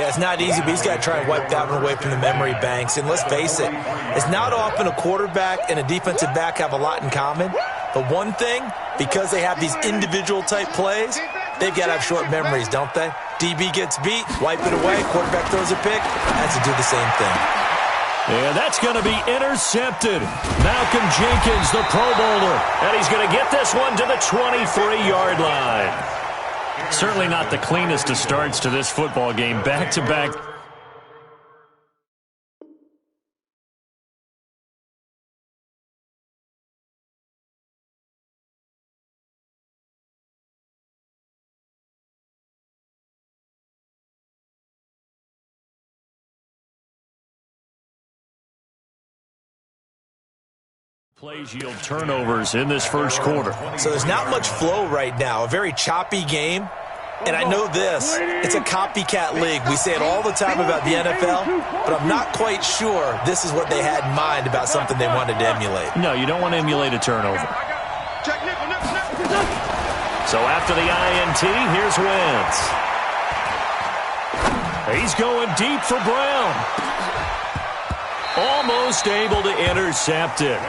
Yeah, it's not easy, but he's got to try and wipe that one away from the memory banks. And let's face it, it's not often a quarterback and a defensive back have a lot in common. But one thing, because they have these individual-type plays, they've got to have short memories, don't they? DB gets beat, wipe it away, quarterback throws a pick, has to do the same thing. And that's going to be intercepted. Malcolm Jenkins, the Pro Bowler. And he's going to get this one to the 23-yard line. Certainly not the cleanest of starts to this football game. Back-to-back. Plays yield turnovers in this first quarter. So there's not much flow right now. A very choppy game. And I know this, it's a copycat league. We say it all the time about the NFL, but I'm not quite sure this is what they had in mind about something they wanted to emulate. No, you don't want to emulate a turnover. So after the INT, here's Wentz. He's going deep for Brown. Almost able to intercept it.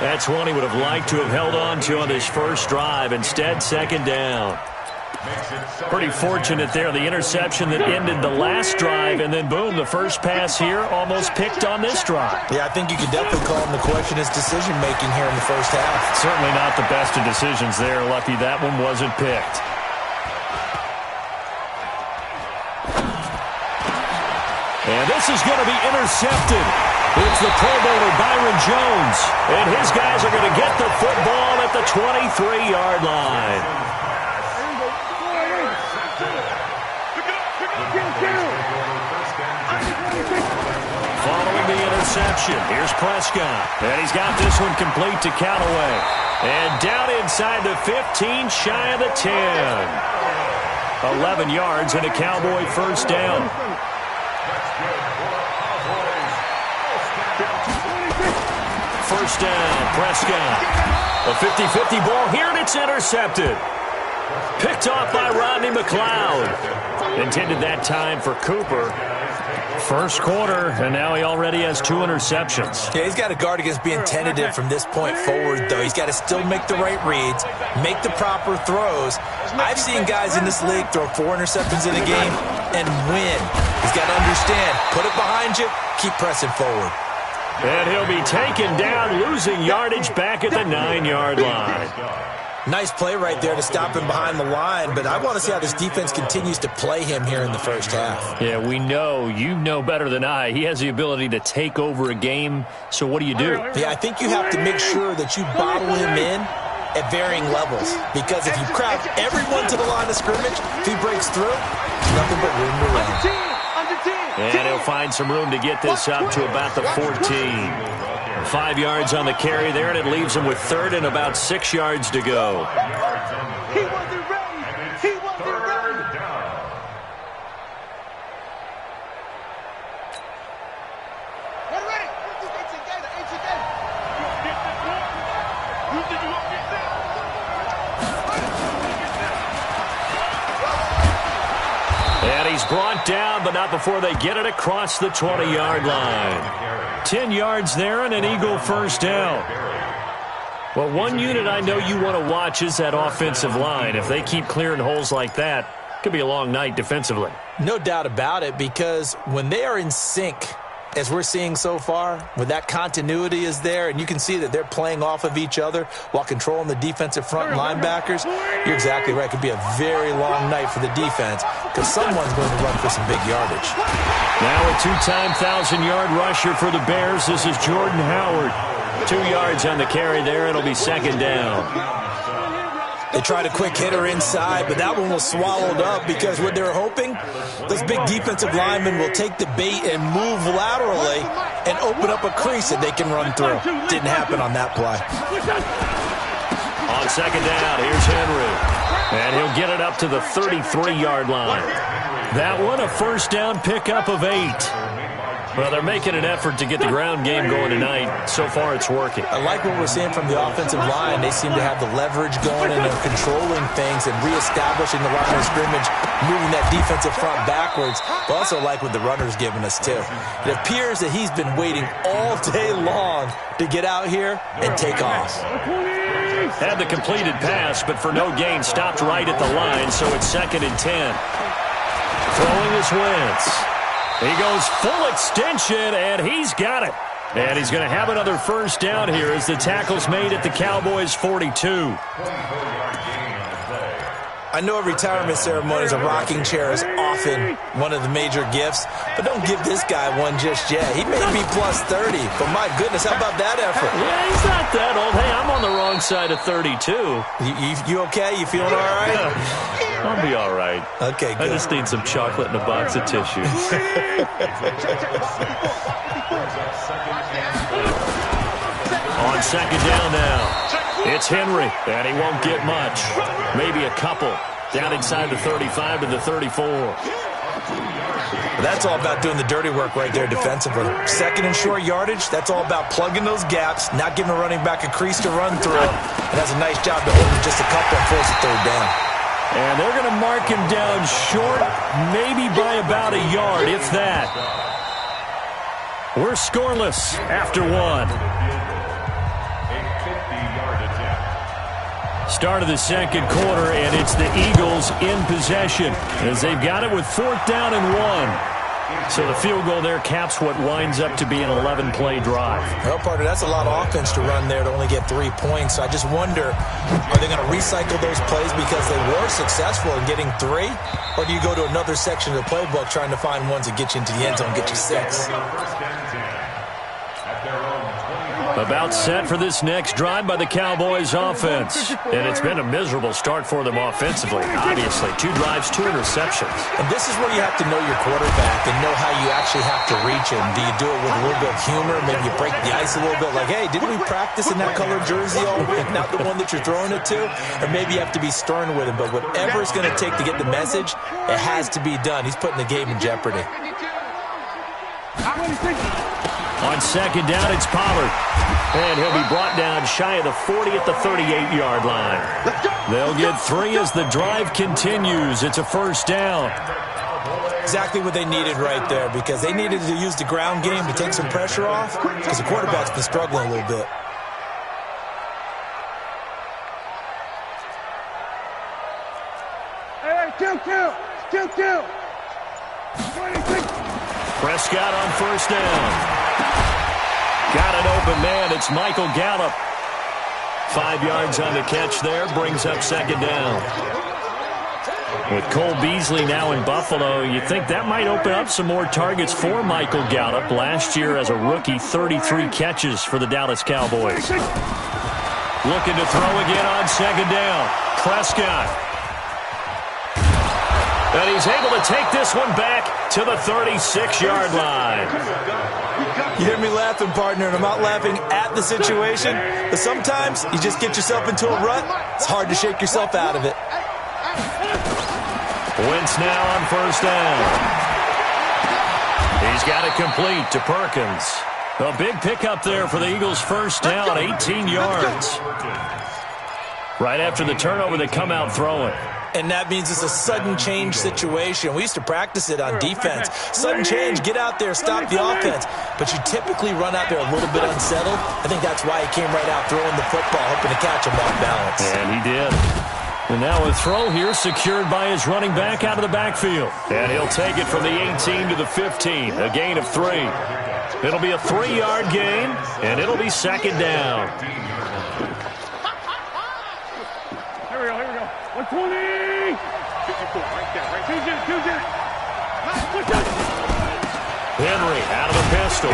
That's one he would have liked to have held on to on his first drive. Instead, second down. Pretty fortunate there. The interception that ended the last drive, and then boom, the first pass here almost picked on this drive. Yeah, I think you could definitely call him the question his decision-making here in the first half. Certainly not the best of decisions there. Lucky that one wasn't picked. And this is going to be intercepted. It's the Pro Bowler, Byron Jones. And his guys are going to get the football at the 23-yard line. Following the interception, here's Prescott. And he's got this one complete to Callaway. And down inside the 15, shy of the 10. 11 yards and a Cowboy first down. First down, Prescott. A 50-50 ball here, and it's intercepted. Picked off by Rodney McLeod. Intended that time for Cooper. First quarter, and now he already has 2 interceptions. Yeah, he's got to guard against being tentative from this point forward, though. He's got to still make the right reads, make the proper throws. I've seen guys in this league throw 4 interceptions in a game and win. He's got to understand, put it behind you, keep pressing forward. And he'll be taken down, losing yardage back at the 9-yard line. Nice play right there to stop him behind the line, but I want to see how this defense continues to play him here in the first half. Yeah, we know. You know better than I. He has the ability to take over a game, so what do you do? Yeah, I think you have to make sure that you bottle him in at varying levels, because if you crowd everyone to the line of scrimmage, if he breaks through, there's nothing but room to run. And he'll find some room to get this up to about the 14. 5 yards on the carry there, and it leaves him with third and about 6 yards to go. He wasn't ready. He wasn't ready. Get ready. And he's brought down, but not before they get it across the 20-yard line. 10 yards there and an Eagle first down. Well, one unit I know you want to watch is that offensive line. If they keep clearing holes like that, it could be a long night defensively. No doubt about it, because when they are in sync, as we're seeing so far, when that continuity is there, and you can see that they're playing off of each other while controlling the defensive front linebackers, you're exactly right. It could be a very long night for the defense because someone's going to run for some big yardage. Now a 2-time 1,000-yard rusher for the Bears. This is Jordan Howard. 2 yards on the carry there. It'll be second down. They tried a quick hitter inside, but that one was swallowed up because what they're hoping, those big defensive linemen will take the bait and move laterally and open up a crease that they can run through. Didn't happen on that play. On second down, here's Henry. And he'll get it up to the 33-yard line. That one, a first down pickup of 8. Well, they're making an effort to get the ground game going tonight. So far, it's working. I like what we're seeing from the offensive line. They seem to have the leverage going, and they're controlling things and reestablishing the line of scrimmage, moving that defensive front backwards. But also like what the runner's giving us, too. It appears that he's been waiting all day long to get out here and take off. Had the completed pass, but for no gain, stopped right at the line, so it's 2nd and 10. Throwing his Wentz. He goes full extension, and he's got it. And he's going to have another first down here as the tackle's made at the Cowboys' 42. I know retirement ceremonies, a rocking chair is often one of the major gifts, but don't give this guy one just yet. He may be plus 30, but my goodness, how about that effort? Yeah, he's not that old. Hey, I'm on the wrong side of 32. You okay? You feeling all right? I'll be all right. Okay, good. I just need some chocolate and a box of tissues. On 2nd down now. It's Henry, and he won't get much. Maybe a couple. Down inside the 35 to the 34. That's all about doing the dirty work right there defensively. 2nd and short yardage, that's all about plugging those gaps, not giving a running back a crease to run through, and has a nice job to hold him just a couple and force a 3rd down. And they're going to mark him down short, maybe by about a yard, if that. We're scoreless after 1. Start of the 2nd quarter, and it's the Eagles in possession as they've got it with 4th down and 1. So the field goal there caps what winds up to be an 11-play drive. Well, partner, that's a lot of offense to run there to only get 3 points. So I just wonder, are they going to recycle those plays because they were successful in getting 3? Or do you go to another section of the playbook trying to find ones that get you into the end zone and get you 6? About set for this next drive by the Cowboys offense. And it's been a miserable start for them offensively. Obviously, 2 drives, 2 interceptions. And this is where you have to know your quarterback and know how you actually have to reach him. Do you do it with a little bit of humor? Maybe you break the ice a little bit like, hey, didn't we practice in that colored jersey all week? Not the one that you're throwing it to? Or maybe you have to be stern with him. But whatever it's going to take to get the message, it has to be done. He's putting the game in jeopardy. On 2nd down, it's Pollard. And he'll be brought down shy of the 40 at the 38-yard line. They'll get 3 as the drive continues. It's a first down. Exactly what they needed right there, because they needed to use the ground game to take some pressure off, because the quarterback's been struggling a little bit. Hey, two. Prescott on first down. Got an open man. It's Michael Gallup. 5 yards on the catch there. Brings up 2nd down. With Cole Beasley now in Buffalo, you think that might open up some more targets for Michael Gallup. Last year as a rookie, 33 catches for the Dallas Cowboys. Looking to throw again on 2nd down. Prescott. And he's able to take this one back to the 36-yard line. You hear me laughing, partner, and I'm not laughing at the situation, but sometimes you just get yourself into a rut. It's hard to shake yourself out of it. Wentz now on first down. He's got it complete to Perkins. A big pickup there for the Eagles' first down, 18 yards. Right after the turnover, they come out throwing. And that means it's a sudden change situation. We used to practice it on defense. Sudden change, get out there, stop the offense. But you typically run out there a little bit unsettled. I think that's why he came right out throwing the football, hoping to catch him off balance. And he did. And now a throw here secured by his running back out of the backfield. And he'll take it from the 18 to the 15, a gain of 3. It'll be a 3-yard gain, and it'll be 2nd down. Here we go. 120. 54, right there. Henry out of the pistol.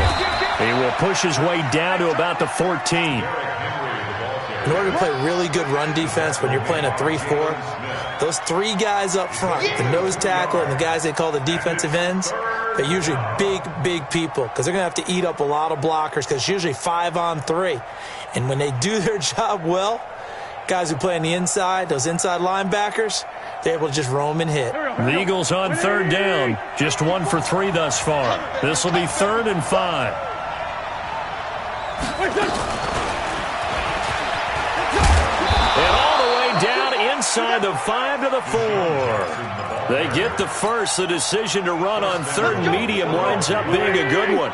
He will push his way down to about the 14. In order to play really good run defense when you're playing a 3-4, those 3 guys up front, the nose tackle and the guys they call the defensive ends, they're usually big people because they're going to have to eat up a lot of blockers because it's usually 5-on-3. And when they do their job well, Guys who play on the inside, those inside linebackers, they're able to just roam and hit. The Eagles on third down. Just 1 for 3 thus far. This will be 3rd and 5. And all the way down inside the 5 to the 4. They get the first. The decision to run on 3rd and medium winds up being a good one.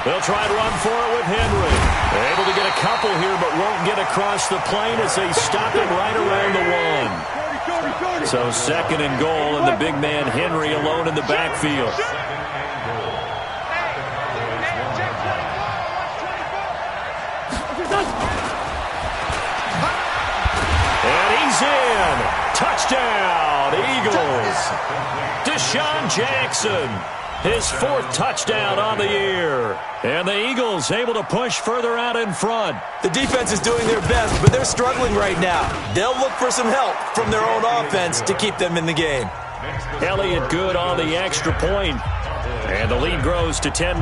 They'll try and run for it with Henry. They're able to get a couple here, but won't get across the plane as they stop him right around the 1. So 2nd and goal, and the big man Henry alone in the backfield. And he's in. Touchdown, Eagles. Deshaun Jackson. His 4th touchdown on the year. And the Eagles able to push further out in front. The defense is doing their best, but they're struggling right now. They'll look for some help from their own offense to keep them in the game. Elliott good on the extra point. And the lead grows to 10-0.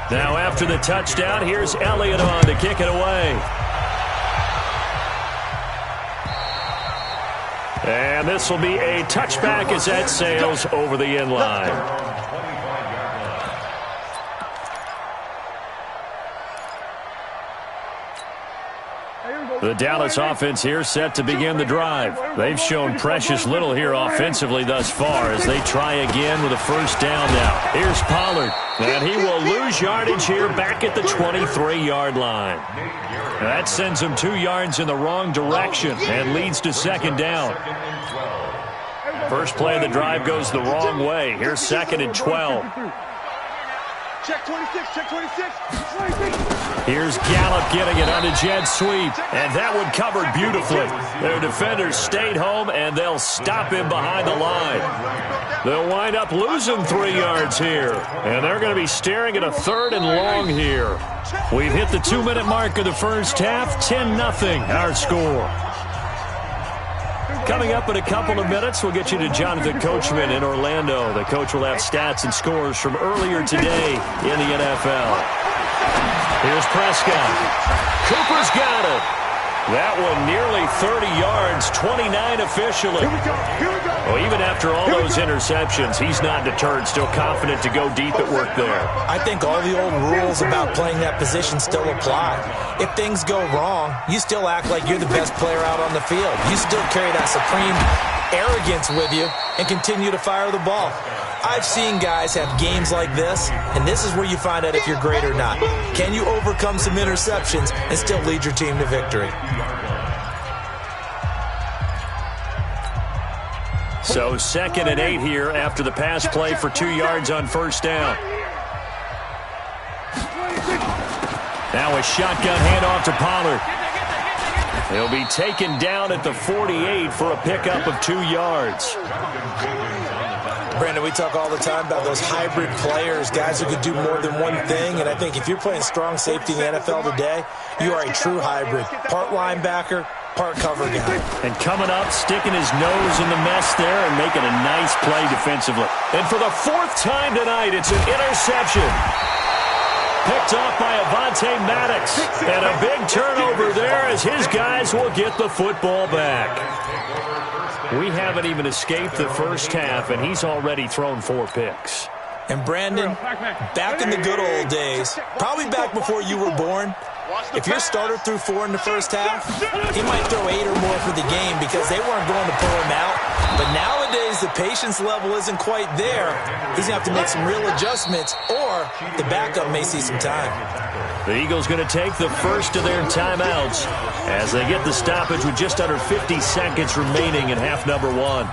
Now after the touchdown, here's Elliott on to kick it away. And this will be a touchback as that sails over the end line. The Dallas offense here set to begin the drive. They've shown precious little here offensively thus far as they try again with a first down now. Here's Pollard, and he will lose yardage here back at the 23-yard line. That sends him 2 yards in the wrong direction and leads to 2nd down. First play of the drive goes the wrong way. Here's 2nd and 12. Check 26, check 26. Here's Gallup getting it on a jet sweep. And that one covered beautifully. Their defenders stayed home, and they'll stop him behind the line. They'll wind up losing 3 yards here. And they're going to be staring at a 3rd and long here. We've hit the 2-minute mark of the first half. 10-0 our score. Coming up in a couple of minutes, we'll get you to Jonathan Coachman in Orlando. The coach will have stats and scores from earlier today in the NFL. Here's Prescott. Cooper's got it. That one nearly 30 yards, 29 officially. Well, even after all those interceptions, he's not deterred, still confident to go deep at work there. I think all the old rules about playing that position still apply. If things go wrong, you still act like you're the best player out on the field. You still carry that supreme arrogance with you and continue to fire the ball. I've seen guys have games like this, and this is where you find out if you're great or not. Can you overcome some interceptions and still lead your team to victory? So 2nd and 8 here after the pass play for 2 yards on first down. Now a shotgun handoff to Pollard. He'll be taken down at the 48 for a pickup of 2 yards. Brandon, we talk all the time about those hybrid players, guys who could do more than one thing, and I think if you're playing strong safety in the NFL today, you are a true hybrid. Part linebacker, part cover guy. And coming up, sticking his nose in the mess there and making a nice play defensively. And for the 4th time tonight, it's an interception. Picked off by Avonte Maddox. And a big turnover there as his guys will get the football back. We haven't even escaped the first half, and he's already thrown 4 picks. And Brandon, back in the good old days, probably back before you were born, if your starter threw 4 in the first half, he might throw 8 or more for the game because they weren't going to pull him out. But nowadays, the patience level isn't quite there. He's going to have to make some real adjustments, or the backup may see some time. The Eagles going to take the first of their timeouts as they get the stoppage with just under 50 seconds remaining in half number 1.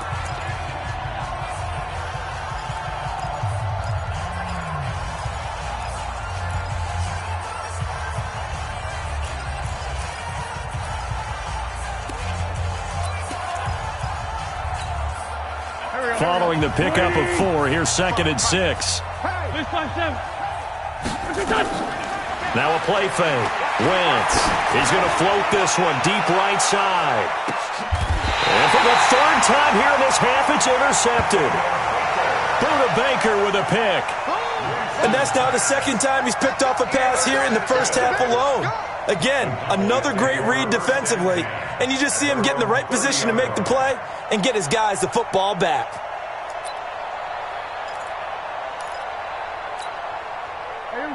Following the pickup of 4, here's 2nd and 6. Now a play fake. Wentz is going to float this one deep right side. And for the 3rd time here in this half, it's intercepted. Buda Baker with a pick. And that's now the second time he's picked off a pass here in the first half alone. Again, another great read defensively, and you just see him get in the right position to make the play and get his guys the football back.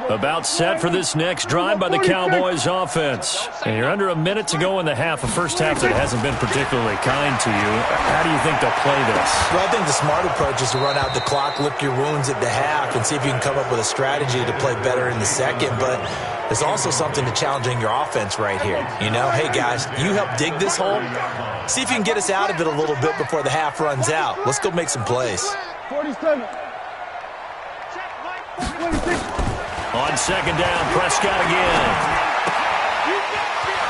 About set for this next drive by the Cowboys offense. And you're under a minute to go in the half. A first half that hasn't been particularly kind to you. How do you think they'll play this? Well, I think the smart approach is to run out the clock, lick your wounds at the half, and see if you can come up with a strategy to play better in the second. But there's also something to challenging your offense right here. You know, hey, guys, you help dig this hole. See if you can get us out of it a little bit before the half runs out. Let's go make some plays. 47. 26. On second down, Prescott again.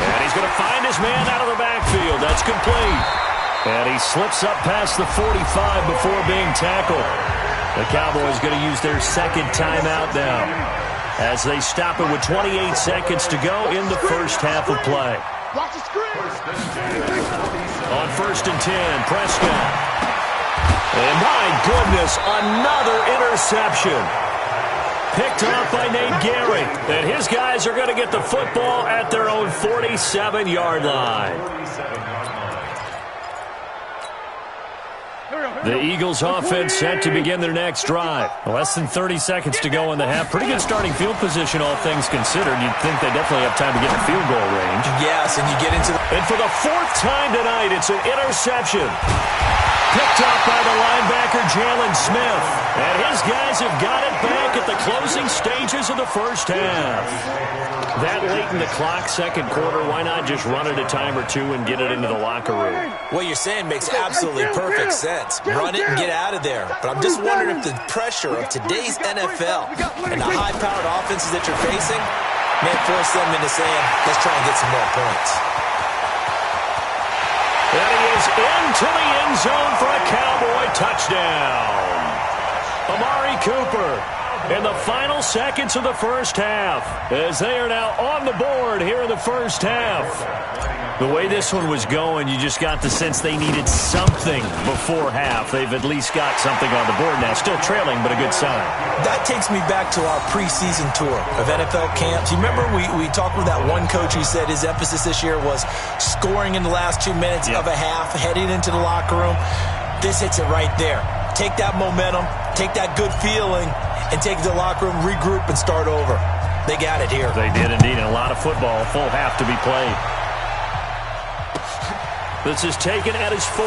And he's going to find his man out of the backfield. That's complete. And he slips up past the 45 before being tackled. The Cowboys going to use their second timeout now as they stop it with 28 seconds to go in the first half of play. On first and 10, Prescott. And my goodness, another interception. Picked off by Nate Gehrig. And his guys are going to get the football at their own 47-yard line. The Eagles offense set to begin their next drive. Less than 30 seconds to go in the half. Pretty good starting field position, all things considered. You'd think they definitely have time to get in field goal range. Yes, and you get into the... And for the fourth time tonight, it's an interception. Picked up by the linebacker, Jalen Smith. And his guys have got it back at the closing stages of the first half. That late in the clock, second quarter, why not just run it a time or two and get it into the locker room? What you're saying makes absolutely perfect sense. Run it and get out of there. But I'm just wondering if the pressure of today's NFL and the high-powered offenses that you're facing may force them into saying, let's try and get some more points. And he is into the end zone for a Cowboy touchdown. Amari Cooper in the final seconds of the first half as they are now on the board here in the first half. The way this one was going, you just got the sense they needed something before half. They've at least got something on the board now. Still trailing, but a good sign. That takes me back to our preseason tour of NFL camps. You remember we talked with that one coach who said his emphasis this year was scoring in the last 2 minutes of a half, heading into the locker room. This hits it right there. Take that momentum, take that good feeling, and take it to the locker room, regroup, and start over. They got it here. They did indeed, and a lot of football, full half to be played. This is taken at his 4.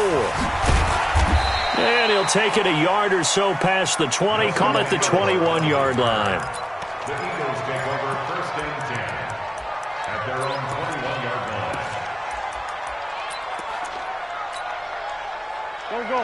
And he'll take it a yard or so past the 20, call it the 21-yard line. The Eagles take over first and 10 at their own 21-yard line.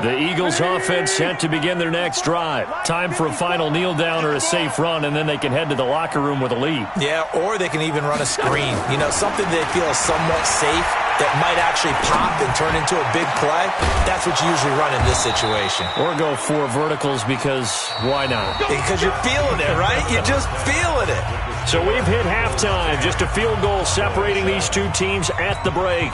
The Eagles offense set to begin their next drive. Time for a final kneel down or a safe run, and then they can head to the locker room with a lead. Yeah, or they can even run a screen. You know, something they feel is somewhat safe that might actually pop and turn into a big play. That's what you usually run in this situation. Or go 4 verticals because why not? Because you're feeling it, right? You're just feeling it. So we've hit halftime. Just a field goal separating these two teams at the break.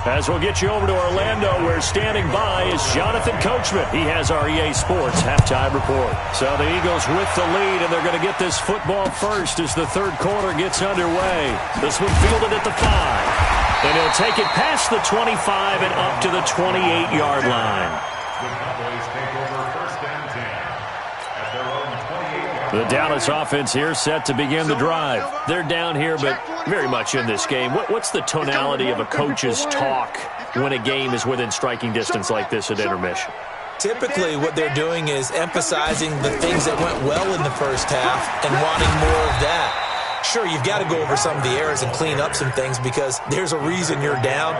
As we'll get you over to Orlando, where standing by is Jonathan Coachman. He has our EA Sports halftime report. So the Eagles with the lead, and they're going to get this football first as the third quarter gets underway. This one fielded at the 5. And he'll take it past the 25 and up to the 28-yard line. The Cowboys take over first and 10 at their own 28-yard line. The Dallas offense here set to begin the drive. They're down here, but very much in this game. What's the tonality of a coach's talk when a game is within striking distance like this at intermission? Typically, what they're doing is emphasizing the things that went well in the first half and wanting more of that. Sure, you've got to go over some of the errors and clean up some things because there's a reason you're down.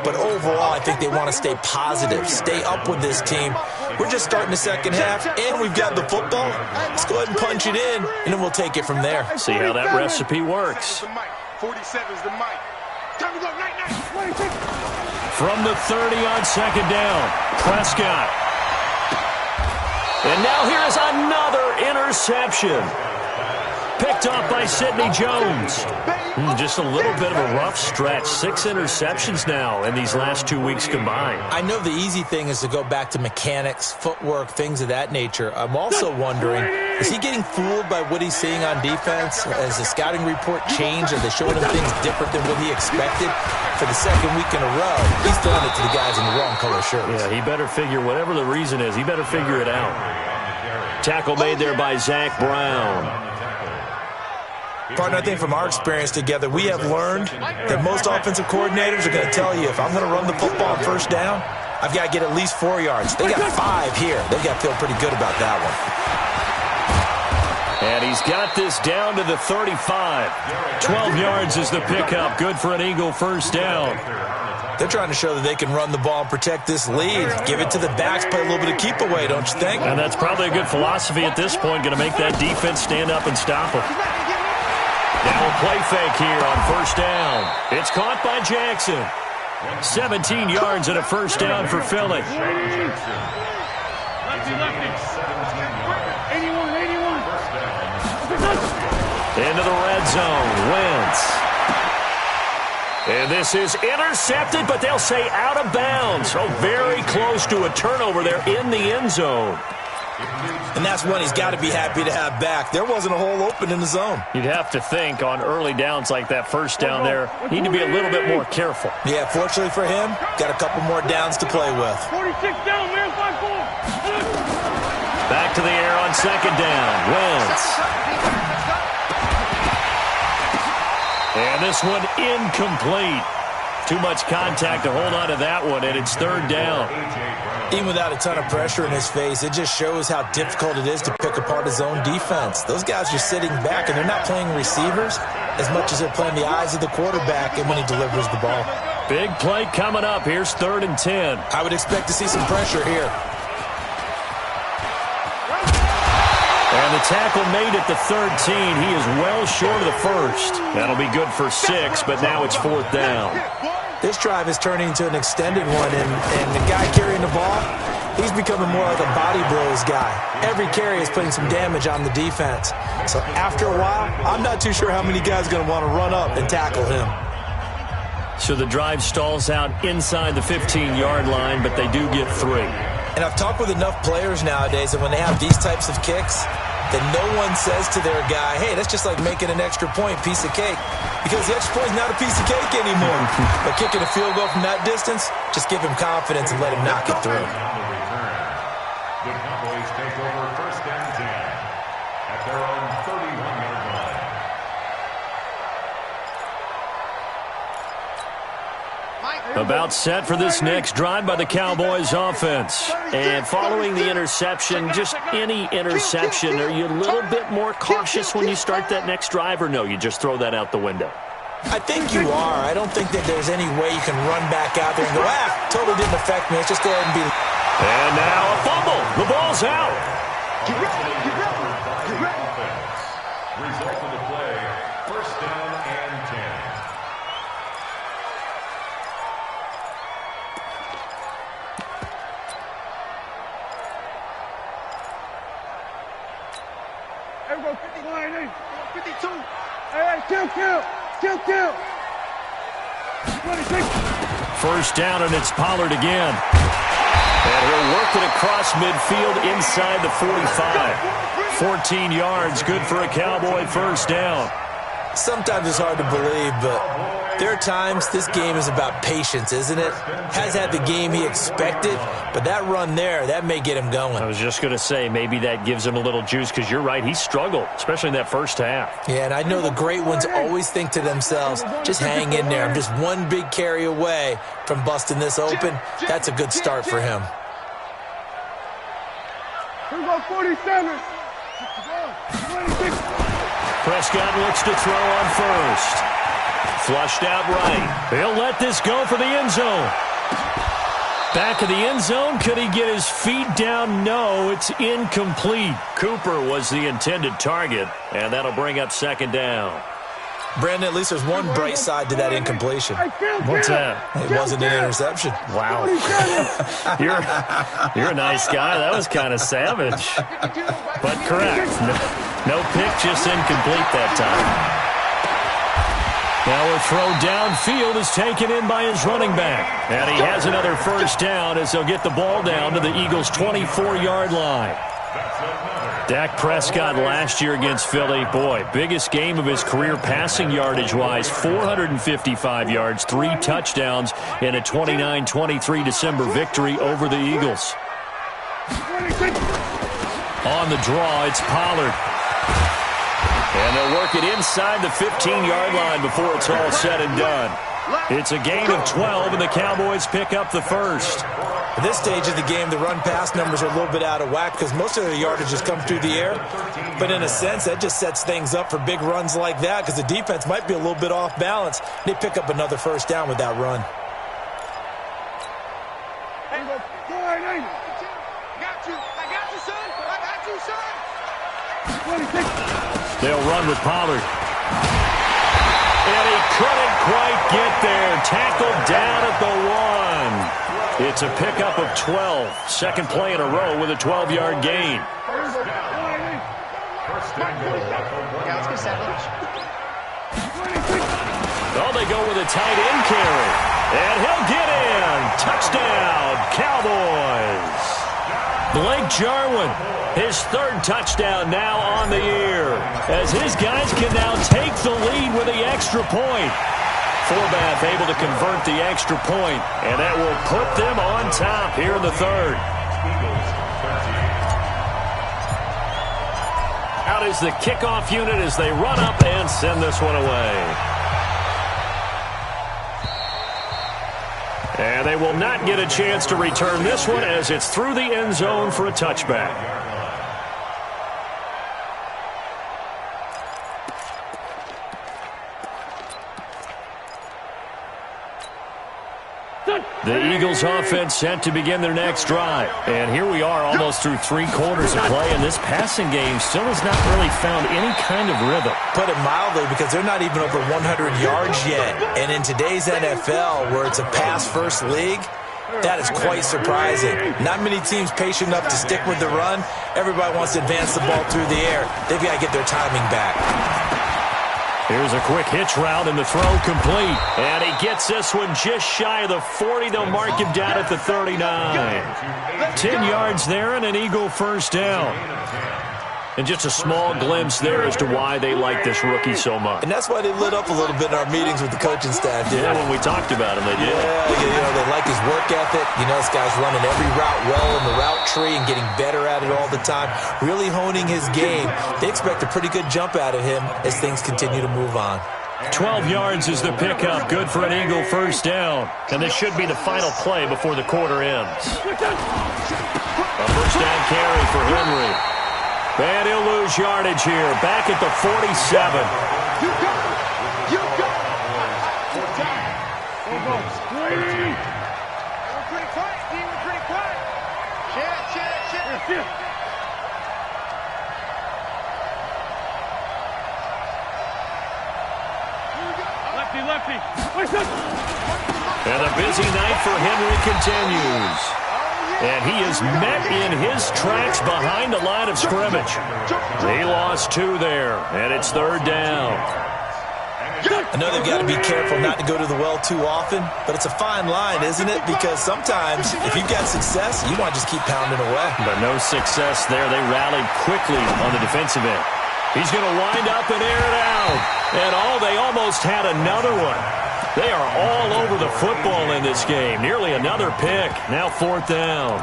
But overall, I think they want to stay positive, stay up with this team. We're just starting the second half, and we've got the football. Let's go ahead and punch it in, and then we'll take it from there. See how that recipe works. 47's the mic. Time to go, night. From the 30 on second down, Prescott. And now here is another interception. Picked off by Sidney Jones. Just a little bit of a rough stretch. 6 interceptions now in these last 2 weeks combined. I know the easy thing is to go back to mechanics, footwork, things of that nature. I'm also wondering, is he getting fooled by what he's seeing on defense? Has the scouting report changed? Are they showing him things different than what he expected? For the second week in a row, he's throwing it to the guys in the wrong color shirts. Yeah, he better figure, whatever the reason is, he better figure it out. Tackle made there by Zach Brown. Partner, I think from our experience together, we have learned that most offensive coordinators are going to tell you, if I'm going to run the football on first down, I've got to get at least 4 yards. They got 5 here. They've got to feel pretty good about that one. And he's got this down to the 35. 12 yards is the pickup. Good for an Eagle first down. They're trying to show that they can run the ball and protect this lead. Give it to the backs, play a little bit of keep away, don't you think? And that's probably a good philosophy at this point, going to make that defense stand up and stop them. Now a play fake here on first down. It's caught by Jackson. 17 yards and a first down for Philly. 81. Into the red zone. Wentz. And this is intercepted, but they'll say out of bounds. So very close to a turnover there in the end zone. And that's one he's got to be happy to have back. There wasn't a hole open in the zone. You'd have to think on early downs like that first down there, need to be a little bit more careful. Yeah, fortunately for him, got a couple more downs to play with. 46 down, man, 5-4. Back to the air on second down. Wentz. And this one incomplete. Too much contact to hold on to that one, and it's third down. Even without a ton of pressure in his face, it just shows how difficult it is to pick apart his own defense. Those guys are sitting back, and they're not playing receivers as much as they're playing the eyes of the quarterback and when he delivers the ball. Big play coming up. Here's 3rd and 10. I would expect to see some pressure here. And the tackle made at the 13. He is well short of the first. That'll be good for 6, but now it's 4th down. This drive is turning into an extended one, and the guy carrying the ball, he's becoming more like a body blows guy. Every carry is putting some damage on the defense. So after a while, I'm not too sure how many guys are going to want to run up and tackle him. So the drive stalls out inside the 15-yard line, but they do get 3. And I've talked with enough players nowadays that when they have these types of kicks, that no one says to their guy, hey, that's just like making an extra point, piece of cake. Because the extra point is not a piece of cake anymore. But kicking a field goal from that distance, just give him confidence and let him knock it through. The Cowboys take over first and 10 at their own 31-yard line. About set for this next drive by the Cowboys offense. And following the interception, just any interception, are you a little bit more cautious when you start that next drive, or no, you just throw that out the window? I think you are. I don't think that there's any way you can run back out there and go, totally didn't affect me. Let's just go ahead and be... And now a fumble. The ball's out. Get ready, get ready, get ready. Result of the play, first down and 10. Everyone, 52. Hey, kill. 26. First down, and it's Pollard again. And he'll work it across midfield inside the 45. 14 yards, good for a Cowboy first down. Sometimes it's hard to believe, but there are times this game is about patience, isn't it? Has had the game he expected, but that run there, that may get him going. I was just going to say, maybe that gives him a little juice, because you're right, he struggled, especially in that first half. Yeah, and I know the great ones always think to themselves, just hang in there. I'm just one big carry away from busting this open. That's a good start for him. Here we go, 47. 26. Prescott looks to throw on first. Flushed out right. They'll let this go for the end zone. Back of the end zone. Could he get his feet down? No, it's incomplete. Cooper was the intended target, and that'll bring up second down. Brandon, at least there's one bright side to that incompletion. What's that? It wasn't an interception. Wow. You're a nice guy. That was kind of savage. But correct. No pick, just incomplete that time. Now a throw downfield is taken in by his running back. And he has another first down as they'll get the ball down to the Eagles' 24-yard line. Dak Prescott last year against Philly, boy, biggest game of his career passing yardage-wise, 455 yards, 3 touchdowns in a 29-23 December victory over the Eagles. On the draw, it's Pollard. And they'll work it inside the 15-yard line before it's all said and done. It's a gain of 12, and the Cowboys pick up the first. At this stage of the game, the run-pass numbers are a little bit out of whack because most of their yardage has come through the air. But in a sense, that just sets things up for big runs like that because the defense might be a little bit off balance. They pick up another first down with that run. They'll run with Pollard. And he couldn't quite get there. Tackled down at the 1. It's a pickup of 12. Second play in a row with a 12-yard gain. Oh, they go with a tight end carry. And he'll get in. Touchdown, Cowboys. Blake Jarwin, his 3rd touchdown now on the year, as his guys can now take the lead with the extra point. Forbath able to convert the extra point, and that will put them on top here in the 3rd. Out is the kickoff unit as they run up and send this one away. And they will not get a chance to return this one as it's through the end zone for a touchback. The Eagles offense set to begin their next drive. And here we are almost through 3 quarters of play, and this passing game still has not really found any kind of rhythm. Put it mildly, because they're not even over 100 yards yet. And in today's NFL, where it's a pass-first league, that is quite surprising. Not many teams patient enough to stick with the run. Everybody wants to advance the ball through the air. They've got to get their timing back. Here's a quick hitch route and the throw complete. And he gets this one just shy of the 40. They'll mark him down at the 39. 10 yards there and an Eagle first down. And just a small glimpse there as to why they like this rookie so much. And that's why they lit up a little bit in our meetings with the coaching staff. Yeah, when we talked about him, they did. Yeah, they like his work ethic. This guy's running every route well in the route tree and getting better at it all the time, really honing his game. They expect a pretty good jump out of him as things continue to move on. 12 yards is the pickup. Good for an Eagle first down. And this should be the final play before the quarter ends. A first down carry for Henry. And he'll lose yardage here. Back at the 47. You got it. You got it. We're pretty quiet, Steve. We're pretty quiet. Shit. Lefty. And a busy night for Henry continues. And he is met in his tracks behind the line of scrimmage. He lost 2 there, and it's 3rd down. I know they've got to be careful not to go to the well too often, but it's a fine line, isn't it? Because sometimes, if you've got success, you want to just keep pounding away. But no success there. They rallied quickly on the defensive end. He's going to wind up and air it out. And they almost had another one. They are all over the football in this game. Nearly another pick. Now 4th down.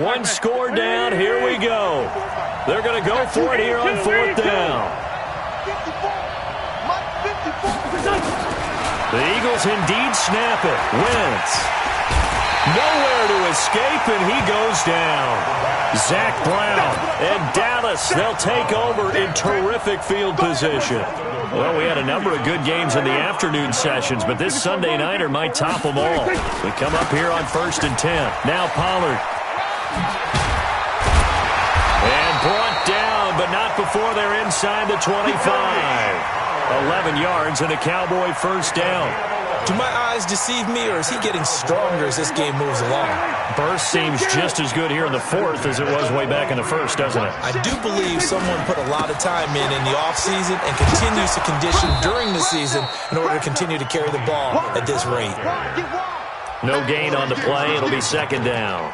One score down. Here we go. They're going to go for it here on 4th down. The Eagles indeed snap it. Wentz. Nowhere to escape, and he goes down. Zach Brown and Dallas, they'll take over in terrific field position. Well, we had a number of good games in the afternoon sessions, but this Sunday nighter might top them all. We come up here on 1st and 10. Now Pollard. And brought down, but not before they're inside the 25. 11 yards and a Cowboy first down. Do my eyes deceive me, or is he getting stronger as this game moves along? Burst seems just as good here in the fourth as it was way back in the first, doesn't it? I do believe someone put a lot of time in the offseason and continues to condition during the season in order to continue to carry the ball at this rate. No gain on the play. It'll be second down.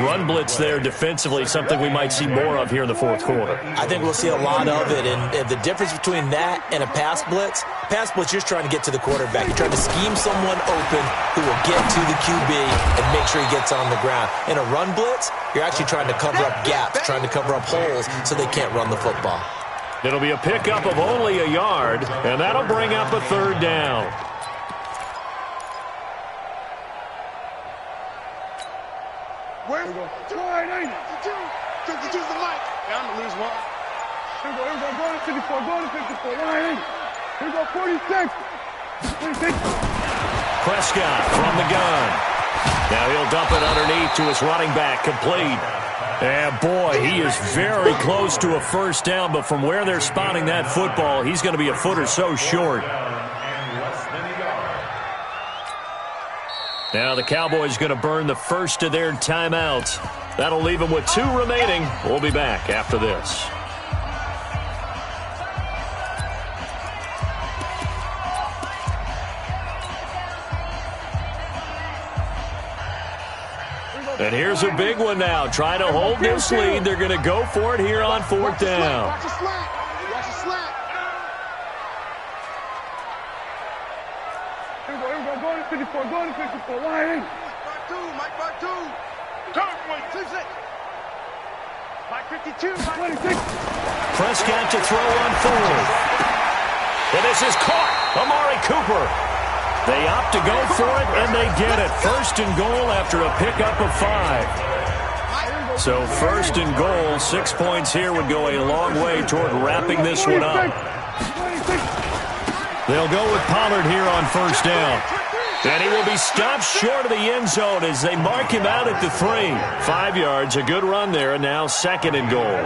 Run blitz there defensively, something we might see more of here in the fourth quarter. I think we'll see a lot of it, and the difference between that and a pass blitz, you're just trying to get to the quarterback. You're trying to scheme someone open who will get to the QB and make sure he gets on the ground. In a run blitz, you're actually trying to cover up gaps, trying to cover up holes so they can't run the football. It'll be a pickup of only a yard, and that'll bring up a third down. Where's the mic? 52's the mic. Yeah, I'm going to lose one. Here we go. Go to 54. Go to 54. Here we go. 46. 46. Prescott from the gun. Now he'll dump it underneath to his running back, complete. And boy, he is very close to a first down, but from where they're spotting that football, he's going to be a foot or so short. Now the Cowboys going to burn the first of their timeouts. That'll leave them with 2 remaining. We'll be back after this. And here's a big one now. Trying to hold this lead. They're going to go for it here on fourth down. Watch the slant. Watch the slant. Here we go. Go to 54. Go to 54. Mike Bartu. Turn 26. Mike 52. 26. Prescott to throw on fourth. And this is caught. Amari Cooper. They opt to go for it, and they get it. First and goal after a pickup of 5. So first and goal, 6 points here would go a long way toward wrapping this one up. They'll go with Pollard here on first down. And he will be stopped short of the end zone as they mark him out at the 3. 5 yards, a good run there, and now second and goal.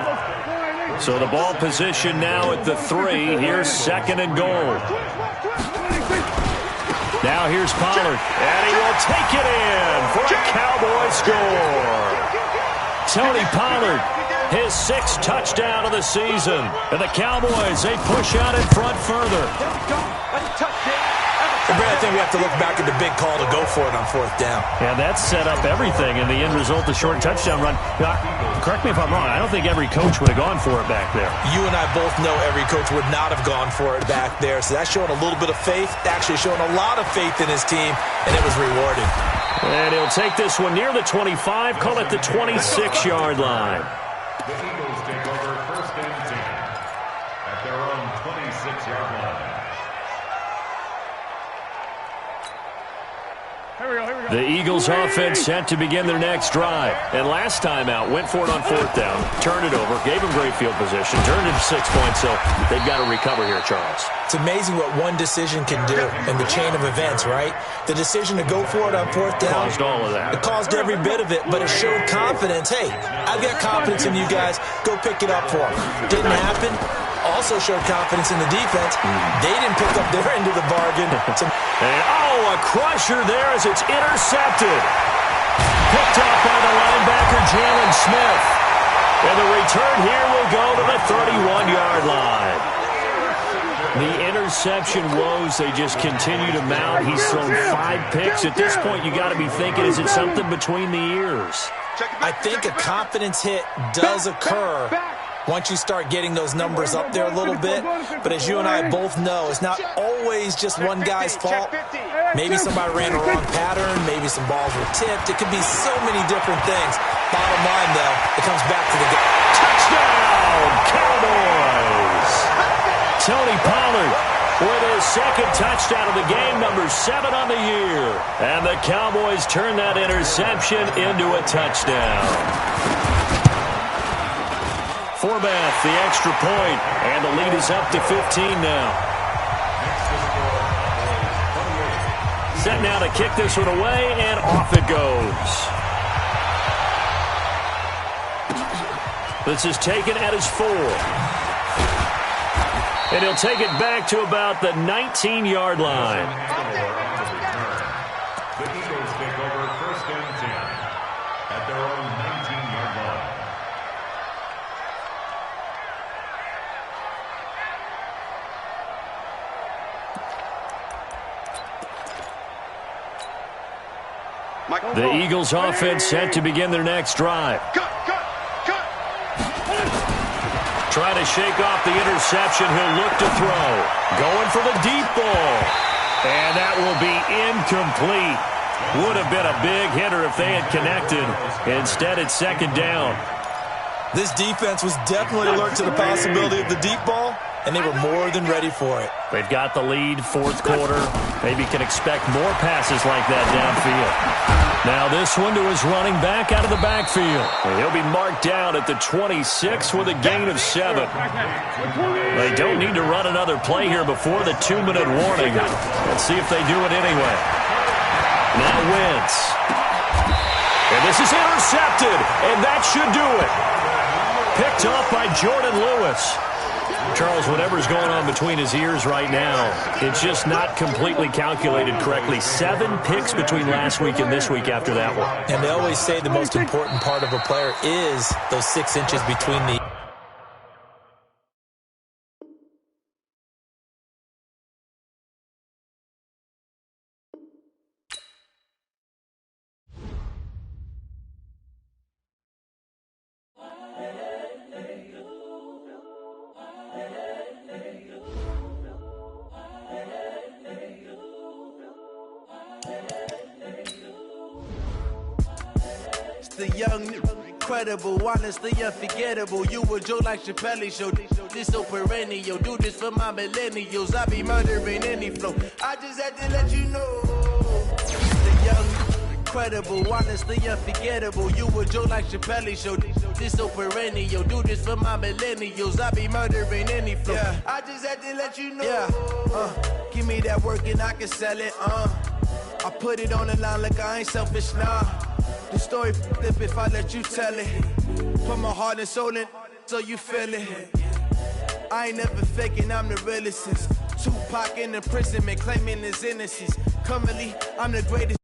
So the ball position now at the 3. Here's second and goal. Now here's Pollard, and he will take it in for a Cowboy score. Tony Pollard, his 6th touchdown of the season. And the Cowboys, they push out in front further. I think we have to look back at the big call to go for it on fourth down. Yeah, that set up everything, and the end result, the short touchdown run. Correct me if I'm wrong, I don't think every coach would have gone for it back there. You and I both know every coach would not have gone for it back there, so that's showing a little bit of faith, actually showing a lot of faith in his team, and it was rewarded. And he'll take this one near the 25, call it the 26-yard line. The Eagles take over first and 10 at their own 26-yard line. The Eagles offense set to begin their next drive. And last time out, went for it on fourth down, turned it over, gave them great field position, turned it to 6 points, so they've got to recover here, Charles. It's amazing what one decision can do in the chain of events, right? The decision to go for it on fourth down. Caused all of that. It caused every bit of it, but it showed confidence. Hey, I've got confidence in you guys. Go pick it up for them. Didn't happen. Also showed confidence in the defense. They didn't pick up their end of the bargain. And, a crusher there as it's intercepted. Picked up by the linebacker, Jalen Smith. And the return here will go to the 31-yard line. The interception woes, they just continue to mount. He's thrown 5 picks. At this point, you got to be thinking, is it something between the ears? I think a confidence hit does occur once you start getting those numbers up there a little bit. But as you and I both know, it's not always just one guy's fault. Maybe somebody ran a wrong pattern. Maybe some balls were tipped. It could be so many different things. Bottom line, though, it comes back to the game. Touchdown, Cowboys! Tony Pollard with his 2nd touchdown of the game, number 7 on the year. And the Cowboys turn that interception into a touchdown. Forbath, the extra point, and the lead is up to 15 now. Set now to kick this one away, and off it goes. This is taken at his 4. And he'll take it back to about the 19-yard line. The Eagles offense set to begin their next drive. Trying to shake off the interception. He'll look to throw. Going for the deep ball. And that will be incomplete. Would have been a big hitter if they had connected. Instead, it's second down. This defense was definitely alert to the possibility of the deep ball, and they were more than ready for it. They've got the lead, fourth quarter. Maybe can expect more passes like that downfield. Now this one to his running back out of the backfield. And he'll be marked down at the 26 with a gain of 7. They don't need to run another play here before the 2-minute warning. Let's see if they do it anyway. Now Wentz. And this is intercepted, and that should do it. Picked off by Jordan Lewis. Charles, whatever's going on between his ears right now, it's just not completely calculated correctly. 7 picks between last week and this week after that one. And they always say the most important part of a player is those 6 inches between the... The young, incredible, honestly unforgettable. You a Joe like Chappelle show. This so perennial. Do this for my millennials. I be murdering any flow. I just had to let you know. The young, incredible, honestly unforgettable. You a Joe like Chappelle show. This so perennial. Do this for my millennials. I be murdering any flow. Yeah. I just had to let you know. Yeah. Give me that work and I can sell it. I put it on the line like I ain't selfish, nah. The story flip if I let you tell it. Put my heart and soul in so you feel it. I ain't never faking, I'm the realest since Tupac in imprisonment, claiming his innocence. Currently, I'm the greatest.